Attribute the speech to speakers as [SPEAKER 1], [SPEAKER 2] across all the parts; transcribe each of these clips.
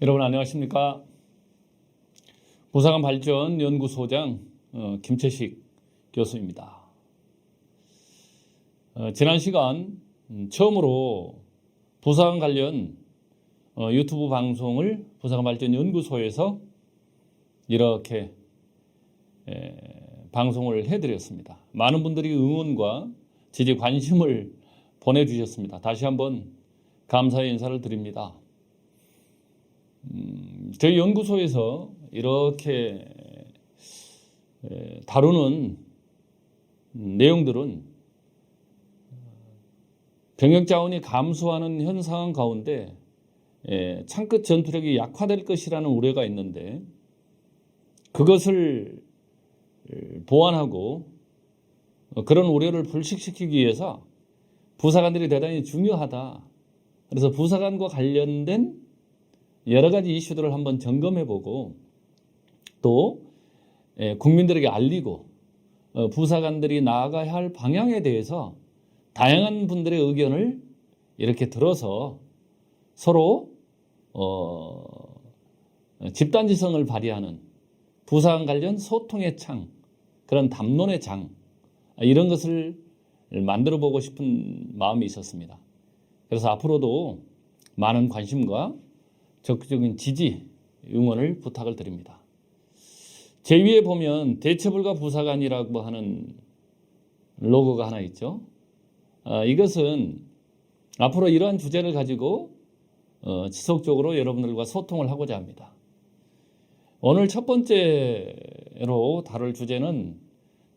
[SPEAKER 1] 여러분 안녕하십니까? 부사관 발전 연구소장 김채식 교수입니다. 지난 시간 처음으로 부사관 관련 유튜브 방송을 부사관 발전 연구소에서 이렇게 방송을 해드렸습니다. 많은 분들이 응원과 지지 관심을 보내주셨습니다. 다시 한번 감사의 인사를 드립니다. 저희 연구소에서 이렇게 다루는 내용들은 병역 자원이 감소하는 현상 가운데 창끝 전투력이 약화될 것이라는 우려가 있는데 그것을 보완하고 그런 우려를 불식시키기 위해서 부사관들이 대단히 중요하다. 그래서 부사관과 관련된 여러 가지 이슈들을 한번 점검해보고 또 국민들에게 알리고 부사관들이 나아가야 할 방향에 대해서 다양한 분들의 의견을 이렇게 들어서 서로 집단지성을 발휘하는 부사관 관련 소통의 창, 그런 담론의 장, 이런 것을 만들어보고 싶은 마음이 있었습니다. 그래서 앞으로도 많은 관심과 적극적인 지지, 응원을 부탁을 드립니다. 제 위에 보면 대체불가 부사관이라고 하는 로고가 하나 있죠. 이것은 앞으로 이러한 주제를 가지고 지속적으로 여러분들과 소통을 하고자 합니다. 오늘 첫 번째로 다룰 주제는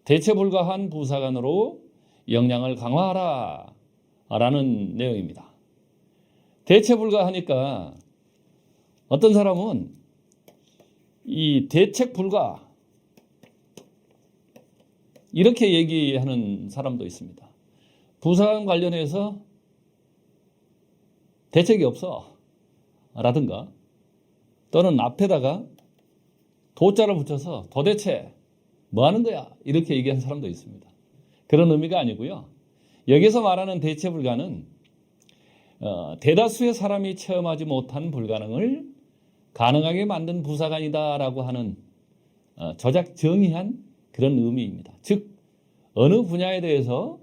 [SPEAKER 1] 대체불가한 부사관으로 역량을 강화하라 라는 내용입니다. 대체불가하니까 어떤 사람은 이 대책 불가 이렇게 얘기하는 사람도 있습니다. 부사관 관련해서 대책이 없어 라든가 또는 앞에다가 도자를 붙여서 도대체 뭐 하는 거야 이렇게 얘기하는 사람도 있습니다. 그런 의미가 아니고요. 여기서 말하는 대체 불가는 대다수의 사람이 체험하지 못한 불가능을 가능하게 만든 부사관이다라고 하는 조작정의한 그런 의미입니다. 즉 어느 분야에 대해서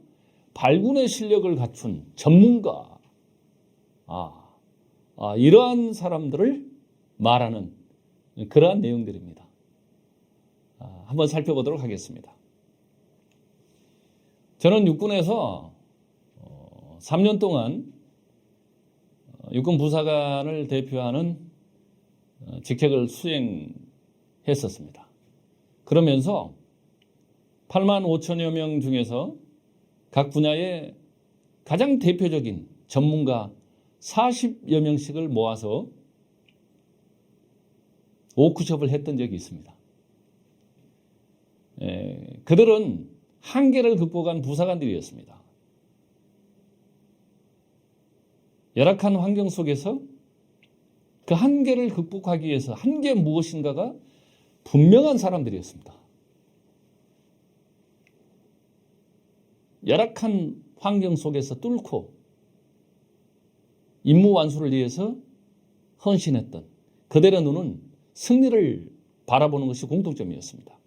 [SPEAKER 1] 발군의 실력을 갖춘 전문가, 이러한 사람들을 말하는 그러한 내용들입니다. 한번 살펴보도록 하겠습니다. 저는 육군에서 3년 동안 육군 부사관을 대표하는 직책을 수행했었습니다. 그러면서 8만 5천여 명 중에서 각 분야의 가장 대표적인 전문가 40여 명씩을 모아서 워크숍을 했던 적이 있습니다. 그들은 한계를 극복한 부사관들이었습니다. 열악한 환경 속에서 그 한계를 극복하기 위해서 한계 무엇인가가 분명한 사람들이었습니다. 열악한 환경 속에서 뚫고 임무 완수를 위해서 헌신했던 그들의 눈은 승리를 바라보는 것이 공통점이었습니다.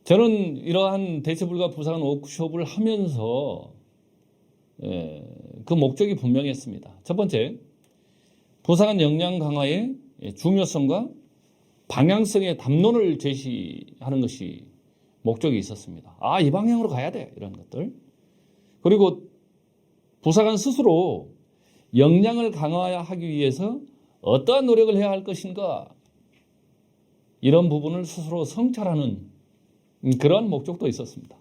[SPEAKER 1] 저는 이러한 대체불가 부사관 워크숍을 하면서 그 목적이 분명했습니다. 첫 번째, 부사관 역량 강화의 중요성과 방향성의 담론을 제시하는 것이 목적이 있었습니다. 이 방향으로 가야 돼 이런 것들. 그리고 부사관 스스로 역량을 강화하기 위해서 어떠한 노력을 해야 할 것인가 이런 부분을 스스로 성찰하는 그러한 목적도 있었습니다.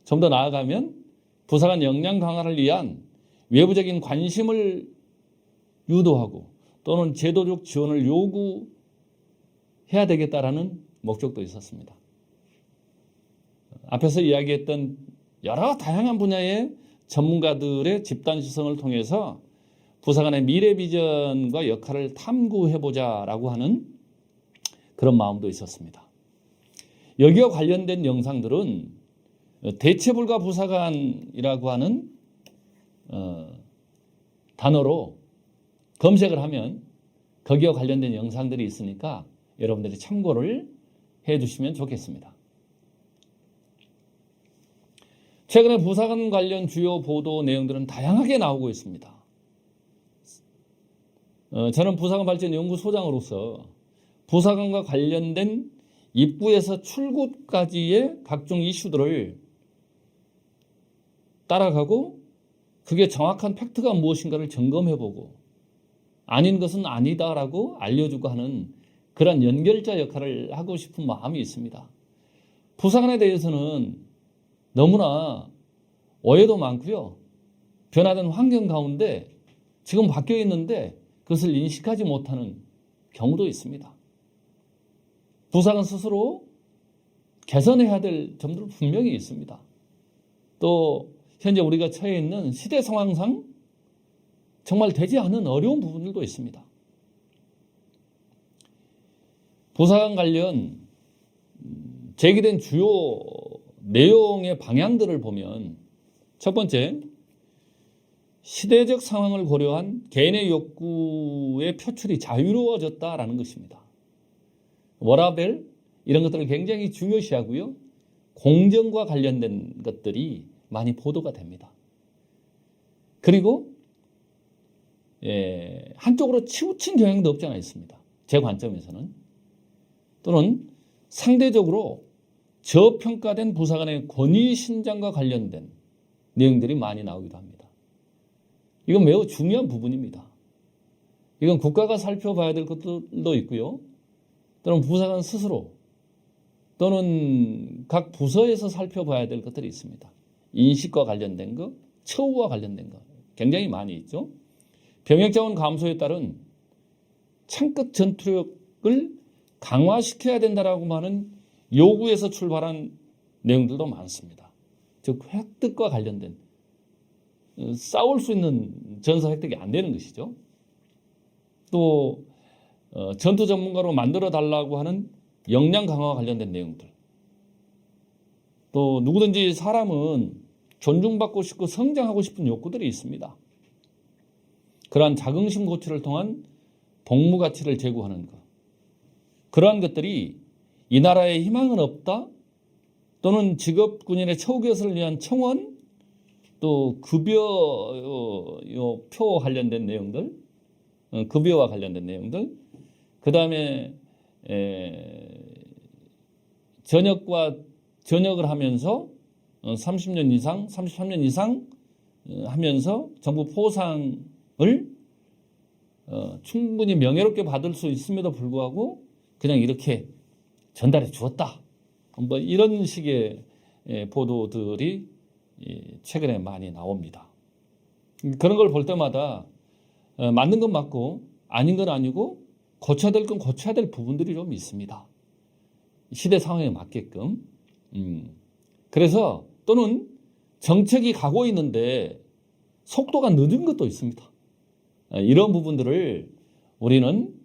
[SPEAKER 1] 좀 더 나아가면 부사관 역량 강화를 위한 외부적인 관심을 유도하고 또는 제도적 지원을 요구해야 되겠다라는 목적도 있었습니다. 앞에서 이야기했던 여러 다양한 분야의 전문가들의 집단지성을 통해서 부사관의 미래 비전과 역할을 탐구해보자라고 하는 그런 마음도 있었습니다. 여기와 관련된 영상들은 대체불가 부사관이라고 하는 단어로 검색을 하면 거기와 관련된 영상들이 있으니까 여러분들이 참고를 해 주시면 좋겠습니다. 최근에 부사관 관련 주요 보도 내용들은 다양하게 나오고 있습니다. 저는 부사관 발전 연구소장으로서 부사관과 관련된 입구에서 출구까지의 각종 이슈들을 따라가고 그게 정확한 팩트가 무엇인가를 점검해보고 아닌 것은 아니다라고 알려주고 하는 그런 연결자 역할을 하고 싶은 마음이 있습니다. 부사관에 대해서는 너무나 오해도 많고요. 변화된 환경 가운데 지금 바뀌어 있는데 그것을 인식하지 못하는 경우도 있습니다. 부사관 스스로 개선해야 될 점도 분명히 있습니다. 또 현재 우리가 처해 있는 시대 상황상 정말 되지 않은 어려운 부분들도 있습니다. 부사관 관련 제기된 주요 내용의 방향들을 보면 첫 번째, 시대적 상황을 고려한 개인의 욕구의 표출이 자유로워졌다라는 것입니다. 워라밸 이런 것들을 굉장히 중요시하고요. 공정과 관련된 것들이 많이 보도가 됩니다. 그리고 한쪽으로 치우친 경향도 없지 않아 있습니다. 제 관점에서는. 또는 상대적으로 저평가된 부사관의 권위 신장과 관련된 내용들이 많이 나오기도 합니다. 이건 매우 중요한 부분입니다. 이건 국가가 살펴봐야 될 것들도 있고요. 또는 부사관 스스로 또는 각 부서에서 살펴봐야 될 것들이 있습니다. 인식과 관련된 것, 처우와 관련된 것 굉장히 많이 있죠. 병역자원 감소에 따른 창끝 전투력을 강화시켜야 된다라고 하는 요구에서 출발한 내용들도 많습니다. 즉 획득과 관련된 싸울 수 있는 전사 획득이 안 되는 것이죠. 또 전투 전문가로 만들어 달라고 하는 역량 강화와 관련된 내용들. 또 누구든지 사람은 존중받고 싶고 성장하고 싶은 욕구들이 있습니다. 그러한 자긍심 고취를 통한 복무 가치를 제고하는 것. 그러한 것들이 이 나라에 희망은 없다 또는 직업 군인의 처우 개선을 위한 청원 또 급여표 관련된 내용들 급여와 관련된 내용들 그 다음에 전역을 하면서 30년 이상 33년 이상 하면서 정부 포상을 충분히 명예롭게 받을 수 있음에도 불구하고 그냥 이렇게 전달해 주었다. 뭐 이런 식의 보도들이 최근에 많이 나옵니다. 그런 걸 볼 때마다 맞는 건 맞고 아닌 건 아니고 고쳐야 될 건 고쳐야 될 부분들이 좀 있습니다. 시대 상황에 맞게끔. 그래서 또는 정책이 가고 있는데 속도가 늦은 것도 있습니다. 이런 부분들을 우리는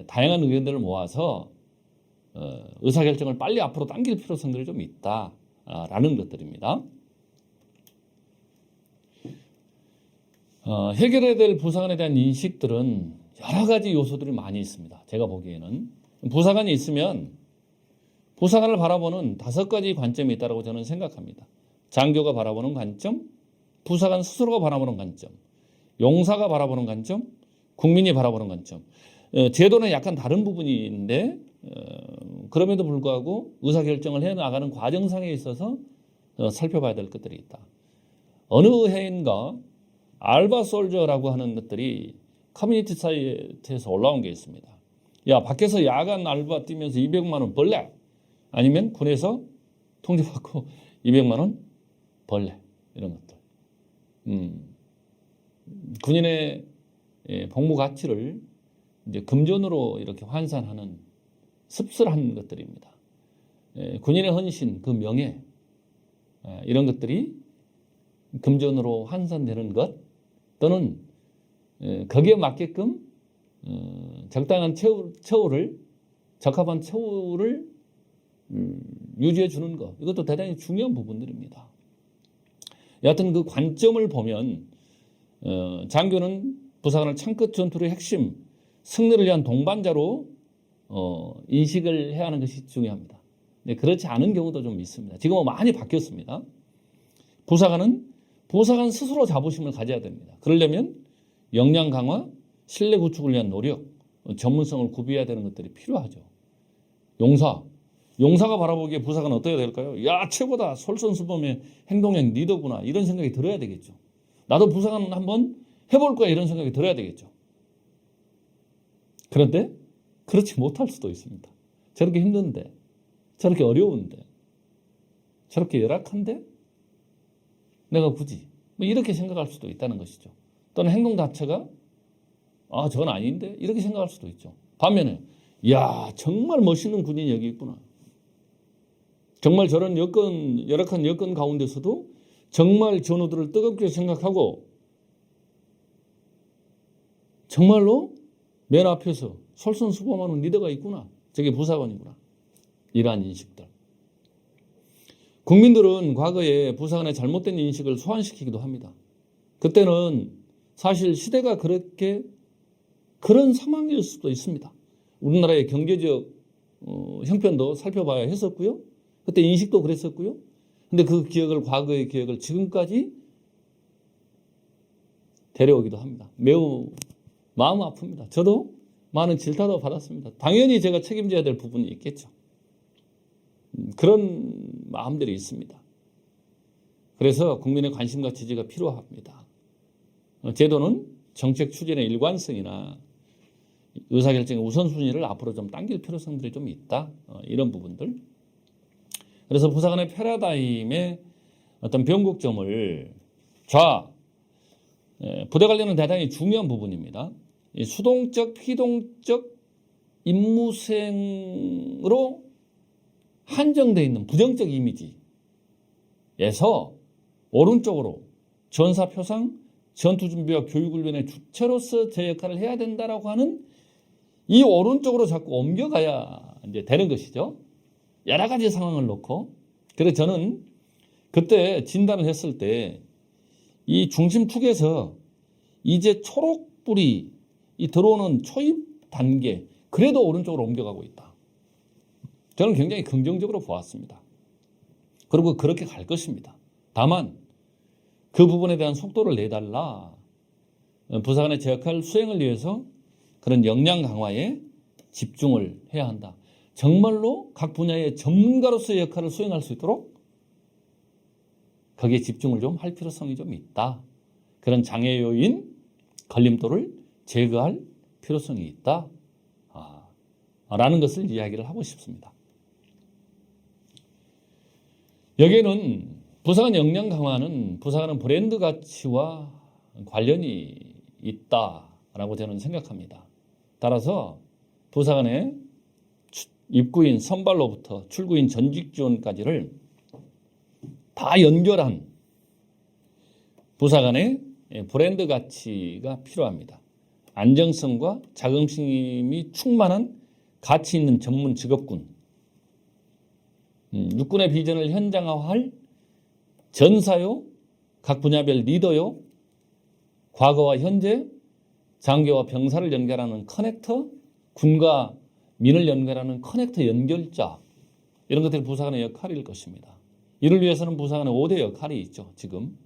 [SPEAKER 1] 다양한 의견들을 모아서 의사결정을 빨리 앞으로 당길 필요성들이 좀 있다라는 것들입니다. 해결해야 될 부사관에 대한 인식들은 여러 가지 요소들이 많이 있습니다. 제가 보기에는 부사관이 있으면 부사관을 바라보는 5가지 관점이 있다고 저는 생각합니다. 장교가 바라보는 관점, 부사관 스스로가 바라보는 관점, 용사가 바라보는 관점, 국민이 바라보는 관점. 제도는 약간 다른 부분이 있는데 그럼에도 불구하고 의사결정을 해나가는 과정상에 있어서 살펴봐야 될 것들이 있다. 어느 해인가 알바 솔저라고 하는 것들이 커뮤니티 사이트에서 올라온 게 있습니다. 야, 밖에서 야간 알바 뛰면서 200만 원 벌래? 아니면 군에서 통지받고 200만 원 벌래? 이런 것들. 군인의 복무 가치를 이제 금전으로 이렇게 환산하는 씁쓸한 것들입니다. 군인의 헌신, 그 명예, 이런 것들이 금전으로 환산되는 것 또는 거기에 맞게끔 적당한 처우를 적합한 처우를 유지해 주는 것 이것도 대단히 중요한 부분들입니다. 여하튼 그 관점을 보면 장교는 부사관을 창끝 전투의 핵심, 승리를 위한 동반자로 인식을 해야 하는 것이 중요합니다. 네, 그렇지 않은 경우도 좀 있습니다. 지금은 많이 바뀌었습니다. 부사관은 부사관 스스로 자부심을 가져야 됩니다. 그러려면 역량 강화, 신뢰 구축을 위한 노력, 전문성을 구비해야 되는 것들이 필요하죠. 용사가 바라보기에 부사관은 어떻게 될까요? 야, 최고다. 솔선수범의 행동형 리더구나. 이런 생각이 들어야 되겠죠. 나도 부사관 한번 해볼 거야. 이런 생각이 들어야 되겠죠. 그런데 그렇지 못할 수도 있습니다. 저렇게 힘든데, 저렇게 어려운데, 저렇게 열악한데 내가 굳이 뭐 이렇게 생각할 수도 있다는 것이죠. 또는 행동 자체가 저건 아닌데 이렇게 생각할 수도 있죠. 반면에 야, 정말 멋있는 군인이 여기 있구나. 정말 저런 열악한 여건 가운데서도 정말 전우들을 뜨겁게 생각하고 정말로 맨 앞에서 솔선수범하는 리더가 있구나. 저게 부사관이구나. 이러한 인식들. 국민들은 과거에 부사관의 잘못된 인식을 소환시키기도 합니다. 그때는 사실 시대가 그런 상황일 수도 있습니다. 우리나라의 경제적 형편도 살펴봐야 했었고요. 그때 인식도 그랬었고요. 근데 그 기억을, 과거의 기억을 지금까지 데려오기도 합니다. 매우 마음 아픕니다. 저도 많은 질타도 받았습니다. 당연히 제가 책임져야 될 부분이 있겠죠. 그런 마음들이 있습니다. 그래서 국민의 관심과 지지가 필요합니다. 제도는 정책 추진의 일관성이나 의사결정의 우선순위를 앞으로 좀 당길 필요성들이 좀 있다. 이런 부분들. 그래서 부사관의 패러다임의 어떤 변곡점을 부대 관리는 대단히 중요한 부분입니다. 이 수동적, 피동적 임무수행으로 한정되어 있는 부정적 이미지에서 오른쪽으로 전사표상, 전투준비와 교육훈련의 주체로서 제 역할을 해야 된다라고 하는 이 오른쪽으로 자꾸 옮겨가야 이제 되는 것이죠. 여러 가지 상황을 놓고. 그래서 저는 그때 진단을 했을 때 이 중심축에서 이제 초록불이 들어오는 초입 단계, 그래도 오른쪽으로 옮겨가고 있다. 저는 굉장히 긍정적으로 보았습니다. 그리고 그렇게 갈 것입니다. 다만 그 부분에 대한 속도를 내달라. 부사관의 제 역할 수행을 위해서 그런 역량 강화에 집중을 해야 한다. 정말로 각 분야의 전문가로서의 역할을 수행할 수 있도록 거기에 집중을 좀 할 필요성이 좀 있다. 그런 장애 요인, 걸림돌을 제거할 필요성이 있다. 라는 것을 이야기를 하고 싶습니다. 여기에는 부사관 역량 강화는 부사관은 브랜드 가치와 관련이 있다라고 저는 생각합니다. 따라서 부사관의 입구인 선발로부터 출구인 전직 지원까지를 다 연결한 부사관의 브랜드 가치가 필요합니다. 안정성과 자긍심이 충만한 가치 있는 전문 직업군. 육군의 비전을 현장화할 전사요, 각 분야별 리더요, 과거와 현재, 장교와 병사를 연결하는 커넥터, 군과 민을 연결하는 커넥터 연결자, 이런 것들이 부사관의 역할일 것입니다. 이를 위해서는 부사관의 5대 역할이 있죠, 지금.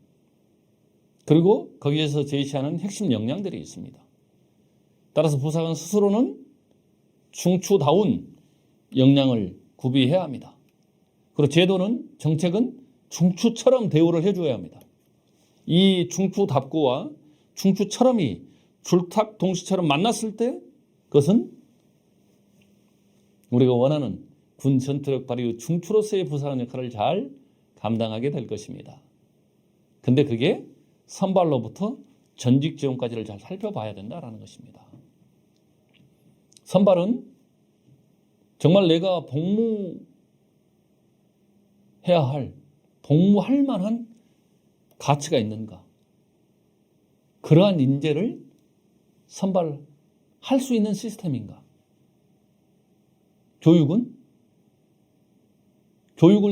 [SPEAKER 1] 그리고 거기에서 제시하는 핵심 역량들이 있습니다. 따라서 부사관 스스로는 중추다운 역량을 구비해야 합니다. 그리고 제도는, 정책은 중추처럼 대우를 해줘야 합니다. 이 중추답고와 중추처럼이 줄탁 동시처럼 만났을 때 그것은 우리가 원하는 군 전투력 발휘의 중추로서의 부사관 역할을 잘 감당하게 될 것입니다. 근데 그게 선발로부터 전직 지원까지를 잘 살펴봐야 된다는 것입니다. 선발은 정말 내가 복무할 만한 가치가 있는가? 그러한 인재를 선발할 수 있는 시스템인가? 교육을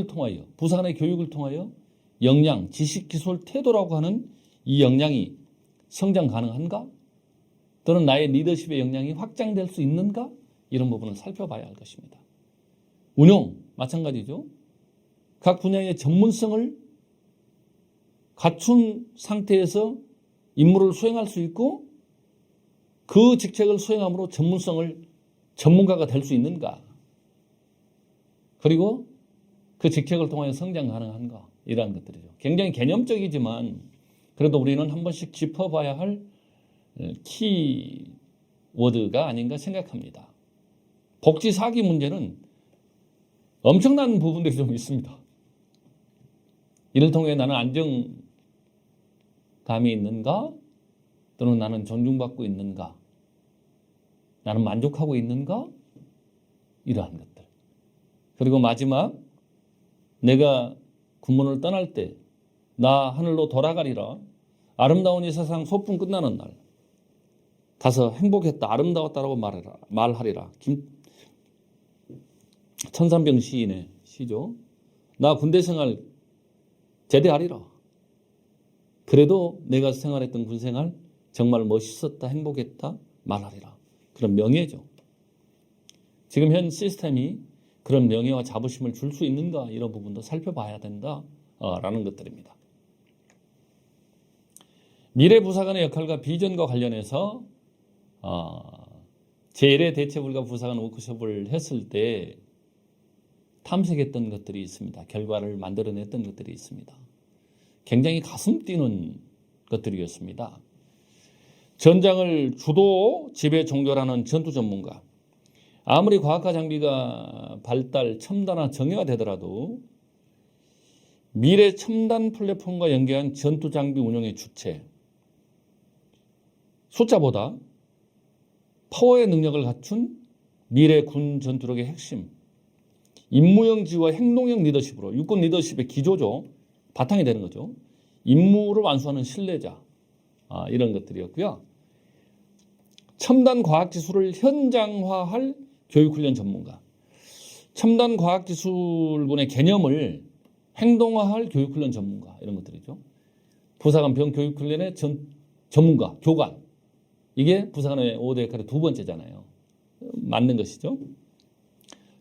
[SPEAKER 1] 통하여, 부사관의 교육을 통하여 역량, 지식, 기술, 태도라고 하는 이 역량이 성장 가능한가? 또는 나의 리더십의 역량이 확장될 수 있는가? 이런 부분을 살펴봐야 할 것입니다. 운영 마찬가지죠. 각 분야의 전문성을 갖춘 상태에서 임무를 수행할 수 있고 그 직책을 수행함으로 전문가가 될 수 있는가? 그리고 그 직책을 통하여 성장 가능한가? 이러한 것들이죠. 굉장히 개념적이지만 그래도 우리는 한 번씩 짚어봐야 할 키워드가 아닌가 생각합니다. 복지 사기 문제는 엄청난 부분들이 좀 있습니다. 이를 통해 나는 안정감이 있는가? 또는 나는 존중받고 있는가? 나는 만족하고 있는가? 이러한 것들. 그리고 마지막, 내가 군문을 떠날 때 나 하늘로 돌아가리라. 아름다운 이 세상 소풍 끝나는 날 가서 행복했다, 아름다웠다라고 말하리라. 천산병 시인의 시죠. 나 군대 생활 제대하리라. 그래도 내가 생활했던 군 생활 정말 멋있었다, 행복했다 말하리라. 그런 명예죠. 지금 현 시스템이 그런 명예와 자부심을 줄 수 있는가, 이런 부분도 살펴봐야 된다라는 것들입니다. 미래 부사관의 역할과 비전과 관련해서 제1회 대체불가 부사관 워크숍을 했을 때 탐색했던 것들이 있습니다. 결과를 만들어냈던 것들이 있습니다. 굉장히 가슴 뛰는 것들이었습니다. 전장을 주도, 지배, 종결하는 전투 전문가. 아무리 과학과 장비가 발달, 첨단화, 정예가 되더라도 미래 첨단 플랫폼과 연계한 전투 장비 운용의 주체. 숫자보다 파워의 능력을 갖춘 미래 군 전투력의 핵심. 임무형 지휘와 행동형 리더십으로 육군 리더십의 기조죠. 바탕이 되는 거죠. 임무를 완수하는 신뢰자. 이런 것들이었고요. 첨단 과학기술을 현장화할 교육훈련 전문가. 첨단 과학기술군의 개념을 행동화할 교육훈련 전문가. 이런 것들이죠. 부사관 병교육훈련의 전문가, 교관. 이게 부사관의 5대 역할의 두 번째잖아요. 맞는 것이죠.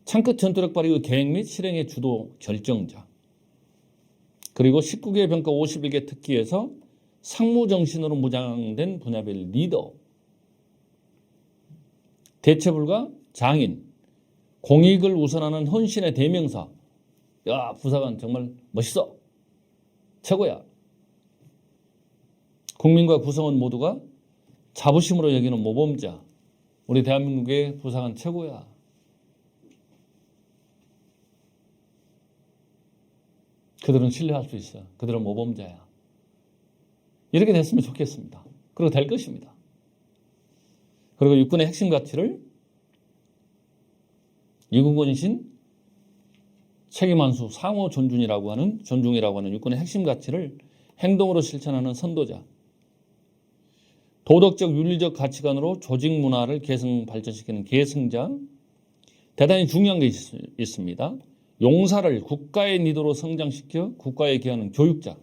[SPEAKER 1] 창끝 전투력 발휘의 계획 및 실행의 주도 결정자. 그리고 19개 병과 51개 특기에서 상무정신으로 무장된 분야별 리더. 대체불가 장인. 공익을 우선하는 헌신의 대명사. 야, 부사관 정말 멋있어. 최고야. 국민과 구성원 모두가 자부심으로 여기는 모범자. 우리 대한민국의 부사관 최고야. 그들은 신뢰할 수 있어. 그들은 모범자야. 이렇게 됐으면 좋겠습니다. 그리고 될 것입니다. 그리고 육군의 핵심 가치를 이군권신 책임한수 상호 존중이라고 하는 육군의 핵심 가치를 행동으로 실천하는 선도자. 도덕적 윤리적 가치관으로 조직 문화를 개성 발전시키는 계승자. 대단히 중요한 게 있습니다. 용사를 국가의 리더로 성장시켜 국가에 기하는 교육자.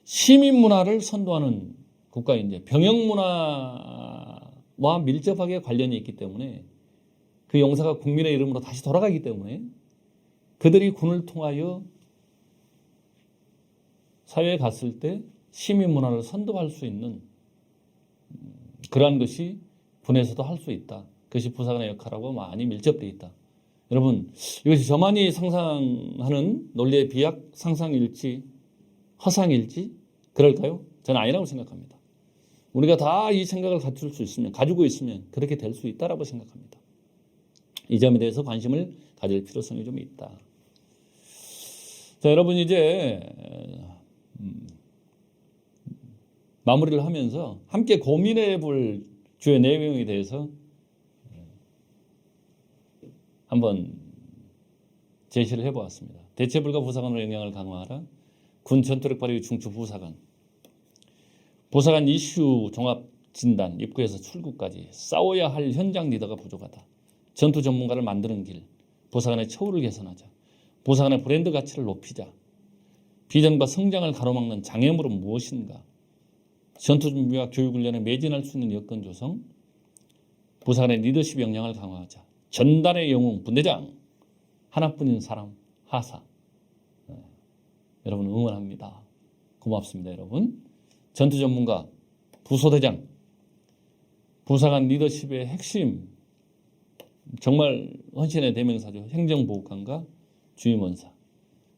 [SPEAKER 1] 시민 문화를 선도하는 국가인재. 병영 문화와 밀접하게 관련이 있기 때문에 그 용사가 국민의 이름으로 다시 돌아가기 때문에 그들이 군을 통하여 사회에 갔을 때 시민 문화를 선도할 수 있는 그러한 것이 군에서도 할 수 있다. 그것이 부사관의 역할하고 많이 밀접되어 있다. 여러분, 이것이 저만이 상상하는 논리의 비약 상상일지 허상일지 그럴까요? 저는 아니라고 생각합니다. 우리가 다 이 생각을 가지고 있으면 그렇게 될 수 있다라고 생각합니다. 이 점에 대해서 관심을 가질 필요성이 좀 있다. 자, 여러분 이제 마무리를 하면서 함께 고민해 볼 주의 내용에 대해서 한번 제시를 해보았습니다. 대체불가 부사관으로 역량을 강화하라. 군 전투력 발휘 중추 부사관. 부사관 이슈 종합 진단, 입구에서 출구까지 싸워야 할 현장 리더가 부족하다. 전투 전문가를 만드는 길. 부사관의 처우를 개선하자. 부사관의 브랜드 가치를 높이자. 비전과 성장을 가로막는 장애물은 무엇인가? 전투준비와 교육훈련에 매진할 수 있는 여건 조성, 부사관의 리더십 역량을 강화하자. 전단의 영웅 분대장, 하나뿐인 사람 하사. 여러분 응원합니다. 고맙습니다, 여러분. 전투 전문가 부소대장, 부사관 리더십의 핵심, 정말 헌신의 대명사죠. 행정보호관과 주임원사,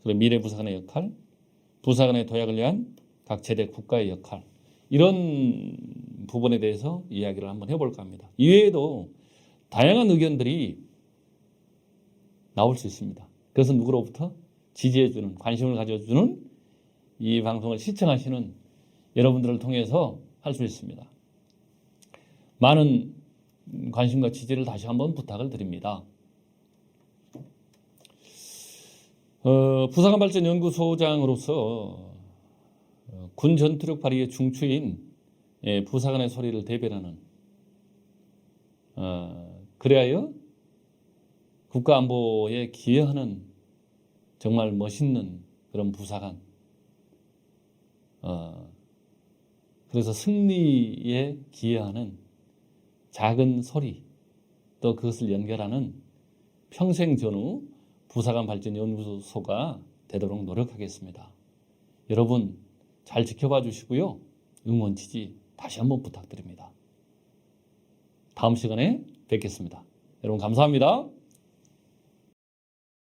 [SPEAKER 1] 그리고 미래 부사관의 역할, 부사관의 도약을 위한 각 제대 국가의 역할, 이런 부분에 대해서 이야기를 한번 해볼까 합니다. 이외에도 다양한 의견들이 나올 수 있습니다. 그것은 누구로부터? 지지해주는, 관심을 가져주는 이 방송을 시청하시는 여러분들을 통해서 할 수 있습니다. 많은 관심과 지지를 다시 한번 부탁을 드립니다. 부사관발전연구소장으로서 군 전투력 발휘의 중추인 부사관의 소리를 대변하는, 그래야 국가안보에 기여하는 정말 멋있는 그런 부사관, 그래서 승리에 기여하는 작은 소리, 또 그것을 연결하는 평생전후 부사관발전연구소가 되도록 노력하겠습니다. 여러분 잘 지켜봐 주시고요. 응원 지지 다시 한번 부탁드립니다. 다음 시간에 뵙겠습니다. 여러분 감사합니다.